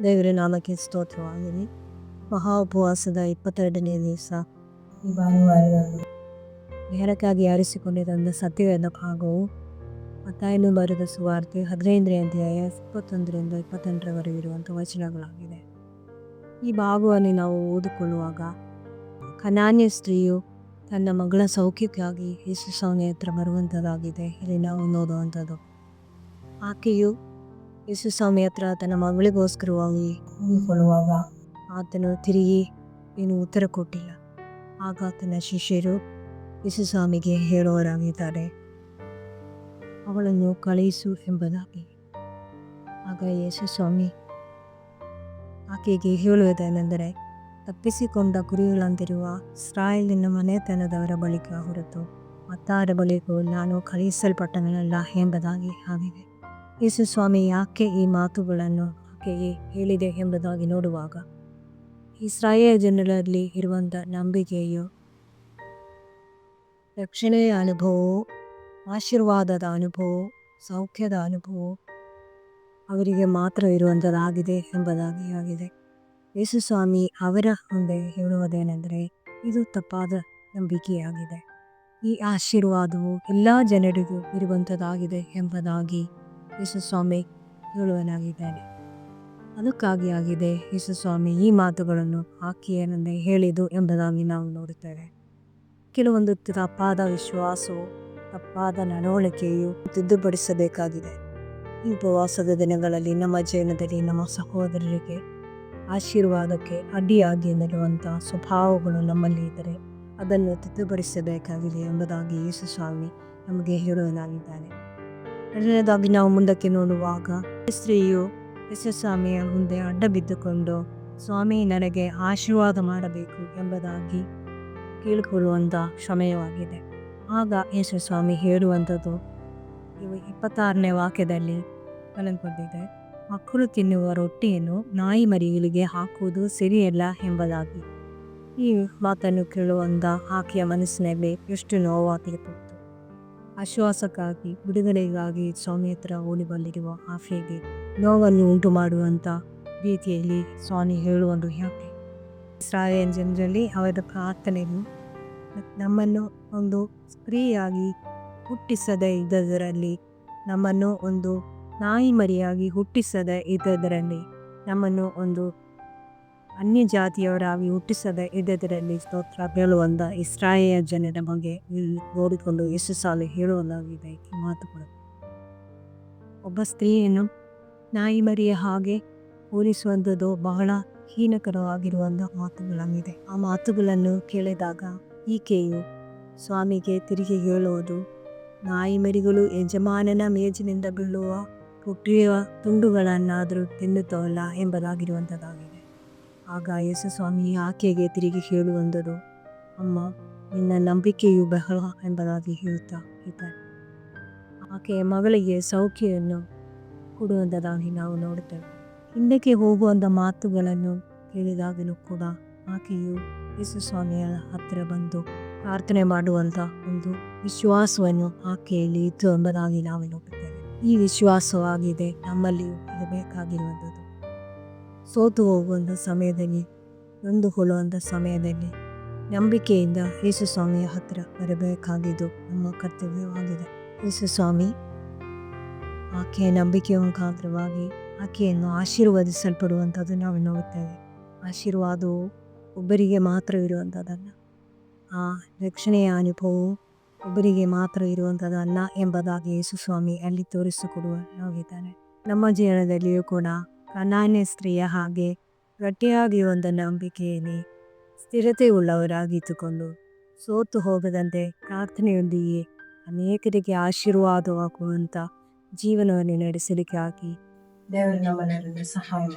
ದೇವರ ನಾಮಕ್ಕೆ ಸ್ತೋತ್ರವಾಗಲಿ. ಮಹಾ ಉಪವಾಸದ 22ನೇ ದಿವಸ ಈ ಭಾನುವಾರದಂದು ನೇರಕ್ಕಾಗಿ ಆರಿಸಿಕೊಂಡಿದ್ದ ಸತ್ಯವೇದ ಭಾಗವು ಮತ್ತಾಯನು ಬರೆದ ಸುವಾರ್ತೆ 15ನೇ ಅಧ್ಯಾಯ 21ರಿಂದ 28ರವರೆಗೆ ಇರುವಂಥ ವಚನಗಳಾಗಿದೆ. ಈ ಭಾಗವನ್ನು ನಾವು ಓದಿಕೊಳ್ಳುವಾಗ ಕನಾನ್ಯ ಸ್ತ್ರೀಯು ತನ್ನ ಮಗಳ ಸೌಖ್ಯಕ್ಕಾಗಿ ಯೇಸು ಸ್ವಾಮಿಯ ಹತ್ರ ಬರುವಂಥದ್ದಾಗಿದೆ ಇಲ್ಲಿ ನಾವು ನೋಡುವಂಥದ್ದು. ಆಕೆಯು ಯೇಸು ಸ್ವಾಮಿ ಹತ್ರ ತನ್ನ ಮಗಳಿಗೋಸ್ಕರವಾಗಿ ಕೂಗಿಕೊಳ್ಳುವಾಗ ಆತನು ತಿರುಗಿ ಏನು ಉತ್ತರ ಕೊಟ್ಟಿಲ್ಲ. ಆಗ ತನ್ನ ಶಿಷ್ಯರು ಯೇಸು ಸ್ವಾಮಿಗೆ ಹೇಳುವವರಾಗಿದ್ದಾರೆ, ಅವಳನ್ನು ಕಳುಹಿಸು ಎಂಬುದಾಗಿ. ಆಗ ಯೇಸು ಸ್ವಾಮಿ ಆಕೆಗೆ ಹೇಳುವುದೇನೆಂದರೆ, ತಪ್ಪಿಸಿಕೊಂಡ ಕುರಿಗಳಂತಿರುವ ಇಸ್ರಾಯೇಲಿನ ಮನೆತನದವರ ಬಳಿಕ ಹೊರತು ಮತ್ತಾರ ಬಳಿಗೂ ನಾನು ಕಳುಹಿಸಲ್ಪಟ್ಟನಲ್ಲ ಎಂಬುದಾಗಿ ಆಗಿದೆ. ಯೇಸು ಸ್ವಾಮಿ ಯಾಕೆ ಈ ಮಾತುಗಳನ್ನು ಆಕೆಗೆ ಹೇಳಿದೆ ಎಂಬುದಾಗಿ ನೋಡುವಾಗ ಇಸ್ರಾಯೇಲ್ ಜನರಲ್ಲಿ ಇರುವಂಥ ನಂಬಿಕೆಯು ರಕ್ಷಣೆಯ ಅನುಭವವು, ಆಶೀರ್ವಾದದ ಅನುಭವವು, ಸೌಖ್ಯದ ಅನುಭವವು ಅವರಿಗೆ ಮಾತ್ರ ಇರುವಂಥದ್ದಾಗಿದೆ ಎಂಬುದಾಗಿ ಆಗಿದೆ. ಯೇಸು ಸ್ವಾಮಿ ಅವರ ಮುಂದೆ ಹೇಳುವುದೇನೆಂದರೆ, ಇದು ತಪ್ಪಾದ ನಂಬಿಕೆಯಾಗಿದೆ. ಈ ಆಶೀರ್ವಾದವು ಎಲ್ಲ ಜನರಿಗೂ ಇರುವಂಥದ್ದಾಗಿದೆ ಎಂಬುದಾಗಿ ಯೇಸು ಸ್ವಾಮಿ ಹೇಳುವನಾಗಿದ್ದಾನೆ. ಅದಕ್ಕಾಗಿ ಆಗಿದೆ ಯೇಸು ಸ್ವಾಮಿ ಈ ಮಾತುಗಳನ್ನು ಆಕೆಯನ್ನೇ ಹೇಳಿದು ಎಂಬುದಾಗಿ ನಾವು ನೋಡುತ್ತೇವೆ. ಕೆಲವೊಂದು ತಪ್ಪಾದ ವಿಶ್ವಾಸವು, ತಪ್ಪಾದ ನಡವಳಿಕೆಯು ತಿದ್ದುಪಡಿಸಬೇಕಾಗಿದೆ. ಈ ಉಪವಾಸದ ದಿನಗಳಲ್ಲಿ ನಮ್ಮ ಜೀವನದಲ್ಲಿ ನಮ್ಮ ಸಹೋದರರಿಗೆ ಆಶೀರ್ವಾದಕ್ಕೆ ಅಡ್ಡಿಯಾಗಿ ನಿಲ್ಲುವಂಥ ಸ್ವಭಾವಗಳು ನಮ್ಮಲ್ಲಿ ಇದ್ದರೆ ಅದನ್ನು ತಿದ್ದುಪಡಿಸಬೇಕಾಗಿದೆ ಎಂಬುದಾಗಿ ಯೇಸು ಸ್ವಾಮಿ ನಮಗೆ ಹೇಳುವನಾಗಿದ್ದಾನೆ. ಎರಡನೇದಾಗಿ ನಾವು ಮುಂದಕ್ಕೆ ನೋಡುವಾಗ ಸ್ತ್ರೀಯು ಯೇಸು ಸ್ವಾಮಿಯ ಮುಂದೆ ಅಡ್ಡ ಬಿದ್ದುಕೊಂಡು ಸ್ವಾಮಿ ನನಗೆ ಆಶೀರ್ವಾದ ಮಾಡಬೇಕು ಎಂಬುದಾಗಿ ಕೇಳಿಕೊಳ್ಳುವಂಥ ಸಮಯವಾಗಿದೆ. ಆಗ ಯೇಸು ಸ್ವಾಮಿ ಹೇಳುವಂಥದ್ದು 26ನೇ ವಾಕ್ಯದಲ್ಲಿ ಬರೆಯಲ್ಪಟ್ಟಿದೆ, ಮಕ್ಕಳು ತಿನ್ನುವ ರೊಟ್ಟಿಯನ್ನು ನಾಯಿ ಮರಿಗಳಿಗೆ ಹಾಕುವುದು ಸರಿಯಲ್ಲ ಎಂಬುದಾಗಿ. ಈ ಮಾತನ್ನು ಕೇಳುವಂಥ ಆಕೆಯ ಮನಸ್ಸಿನಲ್ಲಿ ಎಷ್ಟು ನೋವಾಗಿತ್ತು. ಆಶ್ವಾಸಕ್ಕಾಗಿ, ಬಿಡುಗಡೆಗಾಗಿ ಸ್ವಾಮಿ ಹತ್ರ ಓಡಿ ಬಂದಿರುವ ಆಕೆಗೆ ನೋವನ್ನು ಉಂಟು ಮಾಡುವಂಥ ರೀತಿಯಲ್ಲಿ ಸ್ವಾಮಿ ಹೇಳುವುದು ಯಾಕೆ? ಇಸ್ರಾಯೇಲ್ ಜನರಲ್ಲಿ ಅವರ ಪ್ರಾರ್ಥನೆಯು ನಮ್ಮನ್ನು ಒಂದು ಸ್ತ್ರೀಯಾಗಿ ಹುಟ್ಟಿಸದೇ ಇದ್ದದರಲ್ಲಿ, ನಮ್ಮನ್ನು ಒಂದು ನಾಯಿ ಮರಿಯಾಗಿ ಹುಟ್ಟಿಸದೇ ಇದ್ದದರಲ್ಲಿ, ನಮ್ಮನ್ನು ಒಂದು ಅನ್ಯ ಜಾತಿಯವರಾಗಿ ಹುಟ್ಟಿಸದೇ ಇದ್ದದರಲ್ಲಿ ಸ್ತೋತ್ರ ಹೇಳುವಂಥ ಇಸ್ರಾಯೇಲ್ ಜನರ ಬಗ್ಗೆ ನೋಡಿಕೊಂಡು ಯೇಸು ಸ್ವಾಮಿ ಹೇಳುವುದಾಗಿದೆ ಈ ಮಾತುಗಳು. ಒಬ್ಬ ಸ್ತ್ರೀಯನ್ನು ನಾಯಿ ಮರಿಯ ಹಾಗೆ ಹೋಲಿಸುವಂಥದ್ದು ಬಹಳ ಹೀನಕರವಾಗಿರುವಂಥ ಮಾತುಗಳಾಗಿದೆ. ಆ ಮಾತುಗಳನ್ನು ಕೇಳಿದಾಗ ಈಕೆಯು ಸ್ವಾಮಿಗೆ ತಿರುಗಿ ಹೇಳುವುದು, ನಾಯಿ ಮರಿಗಳು ಯಜಮಾನನ ಮೇಜಿನಿಂದ ಬೀಳುವ ರೊಟ್ಟಿಯ ತುಂಡುಗಳನ್ನಾದರೂ ತಿನ್ನುತ್ತವಲ್ಲ ಎಂಬುದಾಗಿರುವಂಥದ್ದಾಗಿದೆ. ಆಗ ಯೇಸು ಸ್ವಾಮಿ ಆಕೆಗೆ ತಿರುಗಿ ಹೇಳುವಂಥದ್ದು, ಅಮ್ಮ ನಿನ್ನ ನಂಬಿಕೆಯು ಬಹಳ ಎಂಬುದಾಗಿ ಹೇಳುತ್ತಾ ಇದ್ದಾರೆ. ಆಕೆಯ ಮಗಳಿಗೆ ಸೌಖ್ಯವನ್ನು ಕೊಡುವಂಥದ್ದಾಗಿ ನಾವು ನೋಡುತ್ತೇವೆ. ಹಿಂದಕ್ಕೆ ಹೋಗುವಂಥ ಮಾತುಗಳನ್ನು ಕೇಳಿದಾಗಲೂ ಕೂಡ ಆಕೆಯು ಯೇಸು ಸ್ವಾಮಿಯ ಹತ್ತಿರ ಬಂದು ಪ್ರಾರ್ಥನೆ ಮಾಡುವಂಥ ಒಂದು ವಿಶ್ವಾಸವನ್ನು ಆಕೆಯಲ್ಲಿ ಇತ್ತು ಎಂಬುದಾಗಿ ನಾವು ನೋಡುತ್ತೇವೆ. ಈ ವಿಶ್ವಾಸವಾಗಿದೆ ನಮ್ಮಲ್ಲಿಯೂ ಇರಬೇಕಾಗಿರುವಂಥದ್ದು. ಸೋತು ಹೋಗುವಂಥ ಸಮಯದಲ್ಲಿ, ನೊಂದುಕೊಳ್ಳುವಂಥ ಸಮಯದಲ್ಲಿ ನಂಬಿಕೆಯಿಂದ ಯೇಸು ಸ್ವಾಮಿಯ ಹತ್ತಿರ ಬರಬೇಕಾಗಿದ್ದು ನಮ್ಮ ಕರ್ತವ್ಯವಾಗಿದೆ. ಯೇಸು ಸ್ವಾಮಿ ಆಕೆಯ ನಂಬಿಕೆಯ ಮುಖಾಂತರವಾಗಿ ಆಕೆಯನ್ನು ಆಶೀರ್ವದಿಸಲ್ಪಡುವಂಥದ್ದು ನಾವು ನೋಡುತ್ತೇವೆ. ಆಶೀರ್ವಾದವು ಒಬ್ಬರಿಗೆ ಮಾತ್ರ ಇರುವಂಥದ್ದಲ್ಲ, ಆ ರಕ್ಷಣೆಯ ಅನುಭವವು ಒಬ್ಬರಿಗೆ ಮಾತ್ರ ಇರುವಂಥದ್ದಲ್ಲ ಎಂಬುದಾಗಿ ಯೇಸು ಸ್ವಾಮಿ ಅಲ್ಲಿ ತೋರಿಸಿಕೊಡುವನಾಗಿದ್ದಾನೆ. ನಮ್ಮ ಜೀವನದಲ್ಲಿಯೂ ಕೂಡ ಕನಾನ್ಯ ಸ್ತ್ರೀಯ ಹಾಗೆ ಗಟ್ಟಿಯಾಗಿರುವಂಥ ನಂಬಿಕೆಯಲ್ಲಿ ಸ್ಥಿರತೆ ಉಳ್ಳವರಾಗಿದ್ದುಕೊಂಡು ಸೋತು ಹೋಗದಂತೆ ಪ್ರಾರ್ಥನೆಯೊಂದಿಗೆ ಅನೇಕರಿಗೆ ಆಶೀರ್ವಾದವಾಗುವಂಥ ಜೀವನವನ್ನು ನಡೆಸಲಿಕ್ಕಾಗಿ ದೇವರು ನಮ್ಮನ್ನು ಸಹಾಯ